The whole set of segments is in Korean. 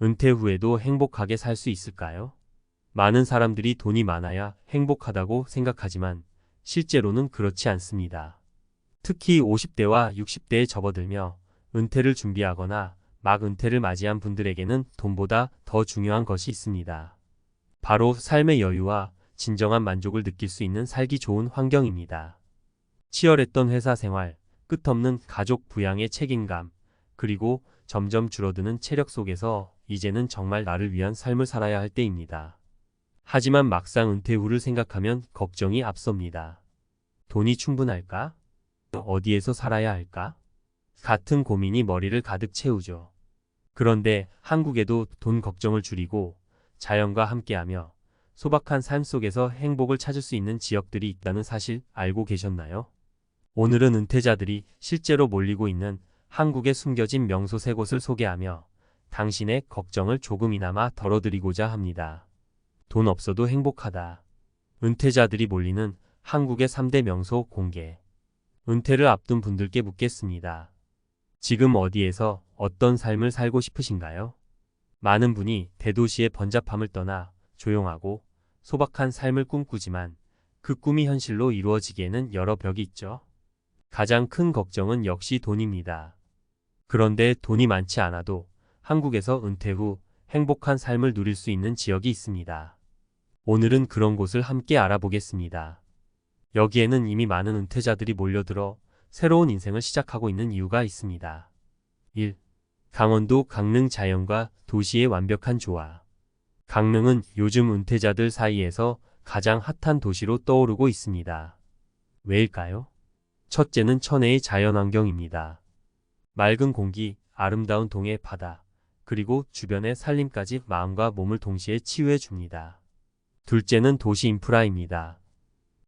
은퇴 후에도 행복하게 살 수 있을까요? 많은 사람들이 돈이 많아야 행복하다고 생각하지만 실제로는 그렇지 않습니다. 특히 50대와 60대에 접어들며 은퇴를 준비하거나 막 은퇴를 맞이한 분들에게는 돈보다 더 중요한 것이 있습니다. 바로 삶의 여유와 진정한 만족을 느낄 수 있는 살기 좋은 환경입니다. 치열했던 회사 생활, 끝없는 가족 부양의 책임감, 그리고 점점 줄어드는 체력 속에서 이제는 정말 나를 위한 삶을 살아야 할 때입니다. 하지만 막상 은퇴 후를 생각하면 걱정이 앞섭니다. 돈이 충분할까? 어디에서 살아야 할까? 같은 고민이 머리를 가득 채우죠. 그런데 한국에도 돈 걱정을 줄이고 자연과 함께하며 소박한 삶 속에서 행복을 찾을 수 있는 지역들이 있다는 사실 알고 계셨나요? 오늘은 은퇴자들이 실제로 몰리고 있는 한국의 숨겨진 명소 3곳을 소개하며 당신의 걱정을 조금이나마 덜어드리고자 합니다. 돈 없어도 행복하다. 은퇴자들이 몰리는 한국의 3대 명소 공개. 은퇴를 앞둔 분들께 묻겠습니다. 지금 어디에서 어떤 삶을 살고 싶으신가요? 많은 분이 대도시의 번잡함을 떠나 조용하고 소박한 삶을 꿈꾸지만 그 꿈이 현실로 이루어지기에는 여러 벽이 있죠. 가장 큰 걱정은 역시 돈입니다. 그런데 돈이 많지 않아도 한국에서 은퇴 후 행복한 삶을 누릴 수 있는 지역이 있습니다. 오늘은 그런 곳을 함께 알아보겠습니다. 여기에는 이미 많은 은퇴자들이 몰려들어 새로운 인생을 시작하고 있는 이유가 있습니다. 1. 강원도 강릉 자연과 도시의 완벽한 조화. 강릉은 요즘 은퇴자들 사이에서 가장 핫한 도시로 떠오르고 있습니다. 왜일까요? 첫째는 천혜의 자연환경입니다. 맑은 공기, 아름다운 동해 바다, 그리고 주변의 산림까지 마음과 몸을 동시에 치유해 줍니다. 둘째는 도시 인프라입니다.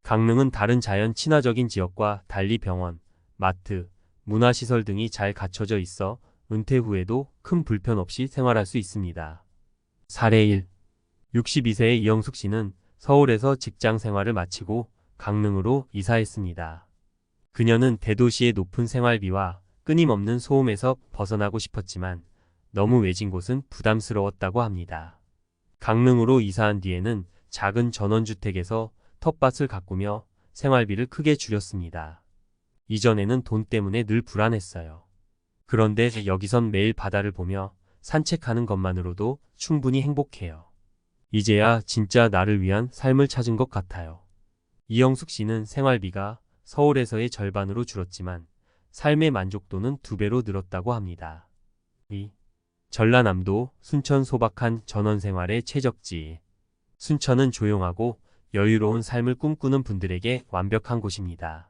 강릉은 다른 자연 친화적인 지역과 달리 병원, 마트, 문화시설 등이 잘 갖춰져 있어 은퇴 후에도 큰 불편 없이 생활할 수 있습니다. 사례 1. 62세의 이영숙 씨는 서울에서 직장 생활을 마치고 강릉으로 이사했습니다. 그녀는 대도시의 높은 생활비와 끊임없는 소음에서 벗어나고 싶었지만 너무 외진 곳은 부담스러웠다고 합니다. 강릉으로 이사한 뒤에는 작은 전원주택에서 텃밭을 가꾸며 생활비를 크게 줄였습니다. 이전에는 돈 때문에 늘 불안했어요. 그런데 여기선 매일 바다를 보며 산책하는 것만으로도 충분히 행복해요. 이제야 진짜 나를 위한 삶을 찾은 것 같아요. 이영숙 씨는 생활비가 서울에서의 절반으로 줄었지만 삶의 만족도는 2배로 늘었다고 합니다. 2. 전라남도 순천 소박한 전원생활의 최적지. 순천은 조용하고 여유로운 삶을 꿈꾸는 분들에게 완벽한 곳입니다.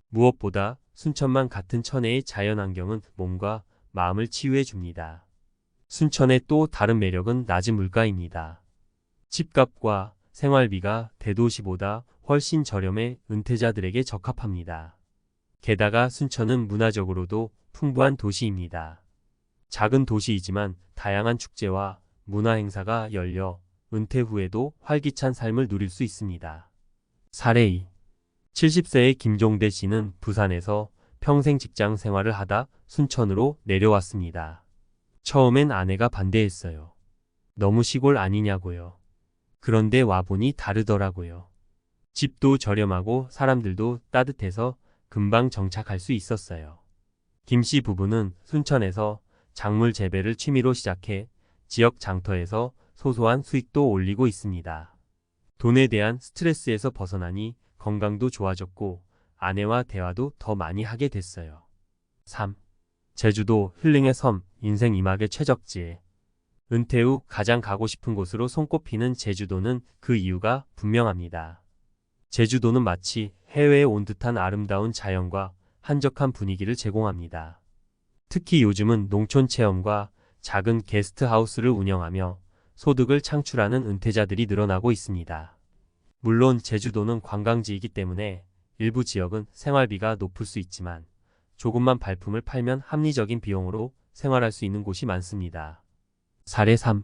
무엇보다 순천만 같은 천혜의 자연환경은 몸과 마음을 치유해 줍니다. 순천의 또 다른 매력은 낮은 물가입니다. 집값과 생활비가 대도시보다 훨씬 저렴해 은퇴자들에게 적합합니다. 게다가 순천은 문화적으로도 풍부한 도시입니다. 작은 도시이지만 다양한 축제와 문화 행사가 열려 은퇴 후에도 활기찬 삶을 누릴 수 있습니다. 사례 2. 70세의 김종대 씨는 부산에서 평생 직장 생활을 하다 순천으로 내려왔습니다. 처음엔 아내가 반대했어요. 너무 시골 아니냐고요. 그런데 와보니 다르더라고요. 집도 저렴하고 사람들도 따뜻해서 금방 정착할 수 있었어요. 김 씨 부부는 순천에서 작물 재배를 취미로 시작해 지역 장터에서 소소한 수익도 올리고 있습니다. 돈에 대한 스트레스에서 벗어나니 건강도 좋아졌고 아내와 대화도 더 많이 하게 됐어요. 3. 제주도 힐링의 섬, 인생 2막의 최적지. 은퇴 후 가장 가고 싶은 곳으로 손꼽히는 제주도는 그 이유가 분명합니다. 제주도는 마치 해외에 온 듯한 아름다운 자연과 한적한 분위기를 제공합니다. 특히 요즘은 농촌 체험과 작은 게스트하우스를 운영하며 소득을 창출하는 은퇴자들이 늘어나고 있습니다. 물론 제주도는 관광지이기 때문에 일부 지역은 생활비가 높을 수 있지만 조금만 발품을 팔면 합리적인 비용으로 생활할 수 있는 곳이 많습니다. 사례 3.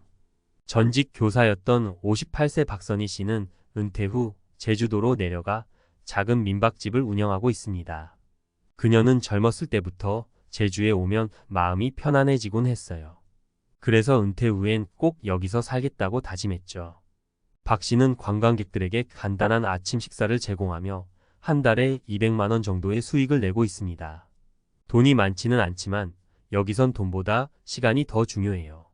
전직 교사였던 58세 박선희 씨는 은퇴 후 제주도로 내려가 작은 민박집을 운영하고 있습니다. 그녀는 젊었을 때부터 제주에 오면 마음이 편안해지곤 했어요. 그래서 은퇴 후엔 꼭 여기서 살겠다고 다짐했죠. 박 씨는 관광객들에게 간단한 아침 식사를 제공하며 한 달에 200만 원 정도의 수익을 내고 있습니다. 돈이 많지는 않지만 여기선 돈보다 시간이 더 중요해요.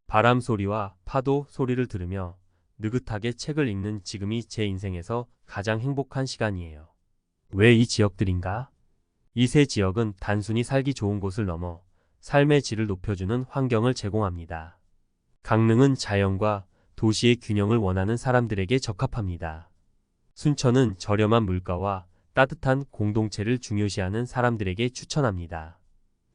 바람 소리와 파도 소리를 들으며 느긋하게 책을 읽는 지금이 제 인생에서 가장 행복한 시간이에요. 왜 이 지역들인가? 이 세 지역은 단순히 살기 좋은 곳을 넘어 삶의 질을 높여주는 환경을 제공합니다. 강릉은 자연과 도시의 균형을 원하는 사람들에게 적합합니다. 순천은 저렴한 물가와 따뜻한 공동체를 중요시하는 사람들에게 추천합니다.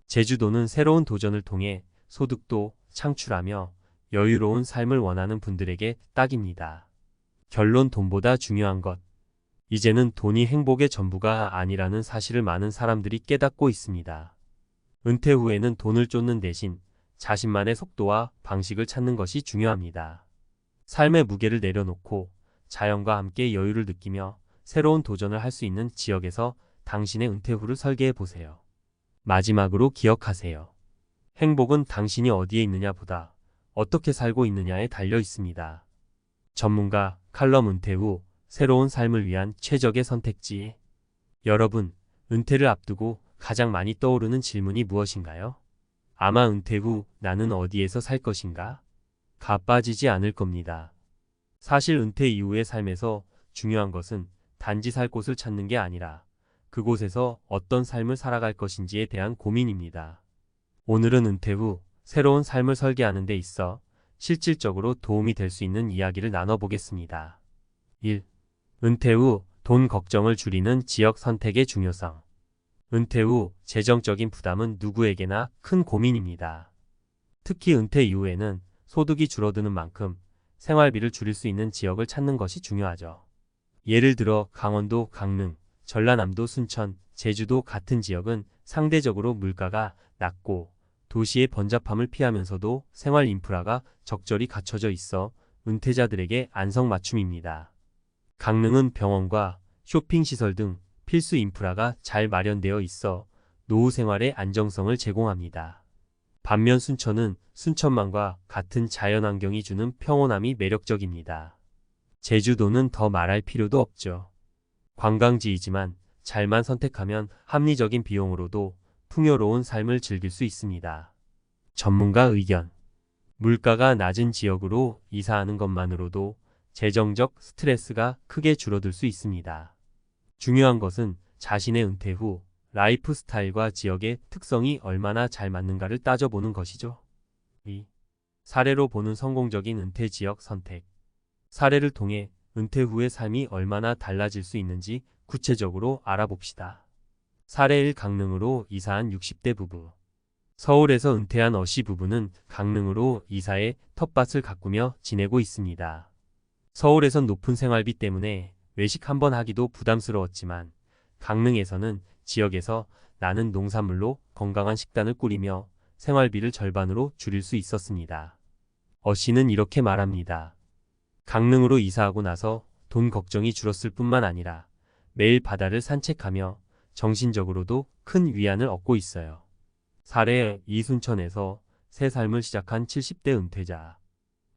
제주도는 새로운 도전을 통해 소득도 창출하며 여유로운 삶을 원하는 분들에게 딱입니다. 결론 돈보다 중요한 것. 이제는 돈이 행복의 전부가 아니라는 사실을 많은 사람들이 깨닫고 있습니다. 은퇴 후에는 돈을 쫓는 대신 자신만의 속도와 방식을 찾는 것이 중요합니다. 삶의 무게를 내려놓고 자연과 함께 여유를 느끼며 새로운 도전을 할 수 있는 지역에서 당신의 은퇴 후를 설계해 보세요. 마지막으로 기억하세요. 행복은 당신이 어디에 있느냐보다 어떻게 살고 있느냐에 달려 있습니다. 전문가 칼럼 은퇴 후 새로운 삶을 위한 최적의 선택지. 여러분, 은퇴를 앞두고 가장 많이 떠오르는 질문이 무엇인가요? 아마 은퇴 후 나는 어디에서 살 것인가? 가 빠지지 않을 겁니다. 사실 은퇴 이후의 삶에서 중요한 것은 단지 살 곳을 찾는 게 아니라 그곳에서 어떤 삶을 살아갈 것인지에 대한 고민입니다. 오늘은 은퇴 후 새로운 삶을 설계하는 데 있어 실질적으로 도움이 될 수 있는 이야기를 나눠보겠습니다. 1. 은퇴 후 돈 걱정을 줄이는 지역 선택의 중요성. 은퇴 후 재정적인 부담은 누구에게나 큰 고민입니다. 특히 은퇴 이후에는 소득이 줄어드는 만큼 생활비를 줄일 수 있는 지역을 찾는 것이 중요하죠. 예를 들어 강원도, 강릉, 전라남도, 순천, 제주도 같은 지역은 상대적으로 물가가 낮고 도시의 번잡함을 피하면서도 생활 인프라가 적절히 갖춰져 있어 은퇴자들에게 안성맞춤입니다. 강릉은 병원과 쇼핑시설 등 필수 인프라가 잘 마련되어 있어 노후 생활의 안정성을 제공합니다. 반면 순천은 순천만과 같은 자연환경이 주는 평온함이 매력적입니다. 제주도는 더 말할 필요도 없죠. 관광지이지만 잘만 선택하면 합리적인 비용으로도 풍요로운 삶을 즐길 수 있습니다. 전문가 의견. 물가가 낮은 지역으로 이사하는 것만으로도 재정적 스트레스가 크게 줄어들 수 있습니다. 중요한 것은 자신의 은퇴 후 라이프 스타일과 지역의 특성이 얼마나 잘 맞는가를 따져보는 것이죠. 2. 사례로 보는 성공적인 은퇴 지역 선택. 사례를 통해 은퇴 후의 삶이 얼마나 달라질 수 있는지 구체적으로 알아봅시다. 사례 1. 강릉으로 이사한 60대 부부. 서울에서 은퇴한 어씨 부부는 강릉으로 이사해 텃밭을 가꾸며 지내고 있습니다. 서울에선 높은 생활비 때문에 외식 한번 하기도 부담스러웠지만 강릉에서는 지역에서 나는 농산물로 건강한 식단을 꾸리며 생활비를 절반으로 줄일 수 있었습니다. 어씨는 이렇게 말합니다. 강릉으로 이사하고 나서 돈 걱정이 줄었을 뿐만 아니라 매일 바다를 산책하며 정신적으로도 큰 위안을 얻고 있어요. 사례 2. 순천에서 새 삶을 시작한 70대 은퇴자.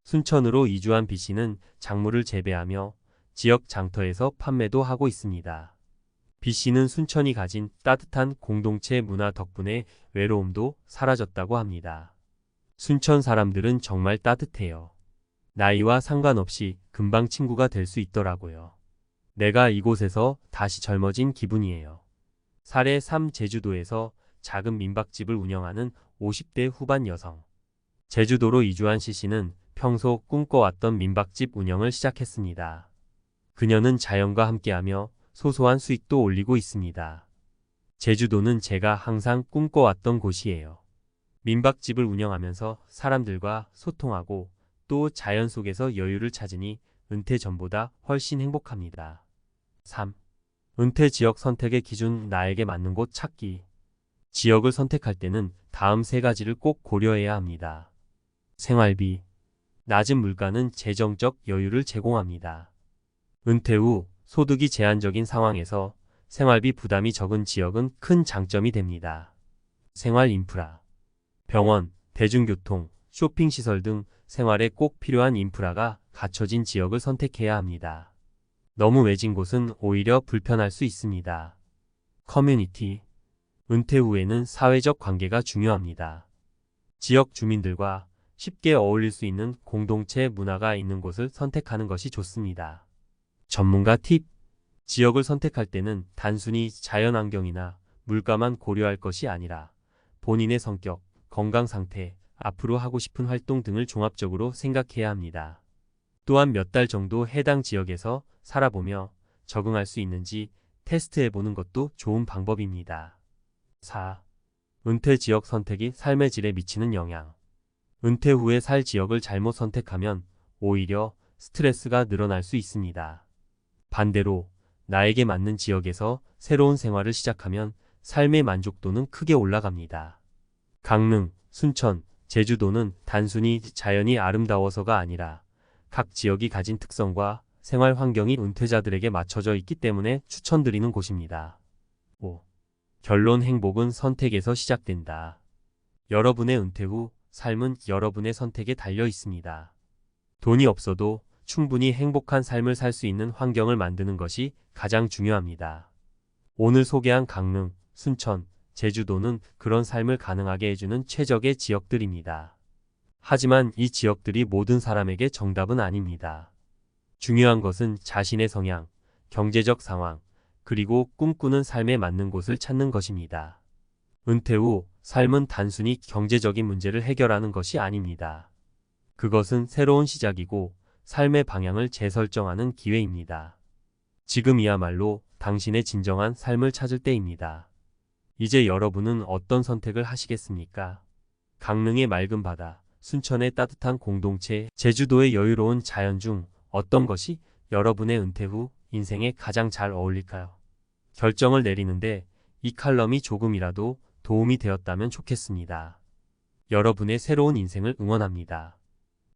순천으로 이주한 B씨는 작물을 재배하며 지역 장터에서 판매도 하고 있습니다. B씨는 순천이 가진 따뜻한 공동체 문화 덕분에 외로움도 사라졌다고 합니다. 순천 사람들은 정말 따뜻해요. 나이와 상관없이 금방 친구가 될 수 있더라고요. 내가 이곳에서 다시 젊어진 기분이에요. 사례 3. 제주도에서 작은 민박집을 운영하는 50대 후반 여성. 제주도로 이주한 C씨는 평소 꿈꿔왔던 민박집 운영을 시작했습니다. 그녀는 자연과 함께하며 소소한 수익도 올리고 있습니다. 제주도는 제가 항상 꿈꿔왔던 곳이에요. 민박집을 운영하면서 사람들과 소통하고 또 자연 속에서 여유를 찾으니 은퇴 전보다 훨씬 행복합니다. 3. 은퇴 지역 선택의 기준. 나에게 맞는 곳 찾기. 지역을 선택할 때는 다음 세 가지를 꼭 고려해야 합니다. 생활비. 낮은 물가는 재정적 여유를 제공합니다. 은퇴 후 소득이 제한적인 상황에서 생활비 부담이 적은 지역은 큰 장점이 됩니다. 생활 인프라. 병원, 대중교통, 쇼핑시설 등 생활에 꼭 필요한 인프라가 갖춰진 지역을 선택해야 합니다. 너무 외진 곳은 오히려 불편할 수 있습니다. 커뮤니티. 은퇴 후에는 사회적 관계가 중요합니다. 지역 주민들과 쉽게 어울릴 수 있는 공동체 문화가 있는 곳을 선택하는 것이 좋습니다. 전문가 팁. 지역을 선택할 때는 단순히 자연환경이나 물가만 고려할 것이 아니라 본인의 성격, 건강 상태, 앞으로 하고 싶은 활동 등을 종합적으로 생각해야 합니다. 또한 몇 달 정도 해당 지역에서 살아보며 적응할 수 있는지 테스트해보는 것도 좋은 방법입니다. 4. 은퇴 지역 선택이 삶의 질에 미치는 영향. 은퇴 후에 살 지역을 잘못 선택하면 오히려 스트레스가 늘어날 수 있습니다. 반대로 나에게 맞는 지역에서 새로운 생활을 시작하면 삶의 만족도는 크게 올라갑니다. 강릉, 순천, 제주도는 단순히 자연이 아름다워서가 아니라 각 지역이 가진 특성과 생활 환경이 은퇴자들에게 맞춰져 있기 때문에 추천드리는 곳입니다. 5. 결론. 행복은 선택에서 시작된다. 여러분의 은퇴 후 삶은 여러분의 선택에 달려 있습니다. 돈이 없어도 충분히 행복한 삶을 살 수 있는 환경을 만드는 것이 가장 중요합니다. 오늘 소개한 강릉, 순천, 제주도는 그런 삶을 가능하게 해주는 최적의 지역들입니다. 하지만 이 지역들이 모든 사람에게 정답은 아닙니다. 중요한 것은 자신의 성향, 경제적 상황, 그리고 꿈꾸는 삶에 맞는 곳을 찾는 것입니다. 은퇴 후 삶은 단순히 경제적인 문제를 해결하는 것이 아닙니다. 그것은 새로운 시작이고 삶의 방향을 재설정하는 기회입니다. 지금이야말로 당신의 진정한 삶을 찾을 때입니다. 이제 여러분은 어떤 선택을 하시겠습니까? 강릉의 맑은 바다, 순천의 따뜻한 공동체, 제주도의 여유로운 자연 중 어떤 것이 여러분의 은퇴 후 인생에 가장 잘 어울릴까요? 결정을 내리는데 이 칼럼이 조금이라도 도움이 되었다면 좋겠습니다. 여러분의 새로운 인생을 응원합니다.